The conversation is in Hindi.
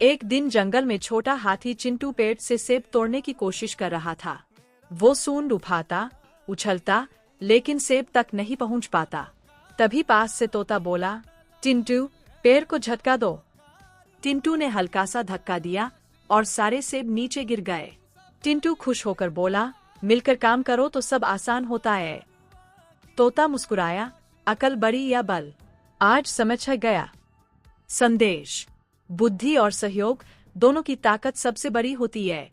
एक दिन जंगल में छोटा हाथी चिंटू पेड़ से सेब तोड़ने की कोशिश कर रहा था। वो सूंड उठाता, उछलता, लेकिन सेब तक नहीं पहुंच पाता। तभी पास से तोता बोला, चिंटू, पेड़ को झटका दो। चिंटू ने हल्का सा धक्का दिया और सारे सेब नीचे गिर गए। चिंटू खुश होकर बोला, मिलकर काम करो तो सब आसान होता है। तोता मुस्कुराया, अकल बड़ी या बल, आज समझ गया। संदेश: बुद्धि और सहयोग दोनों की ताकत सबसे बड़ी होती है।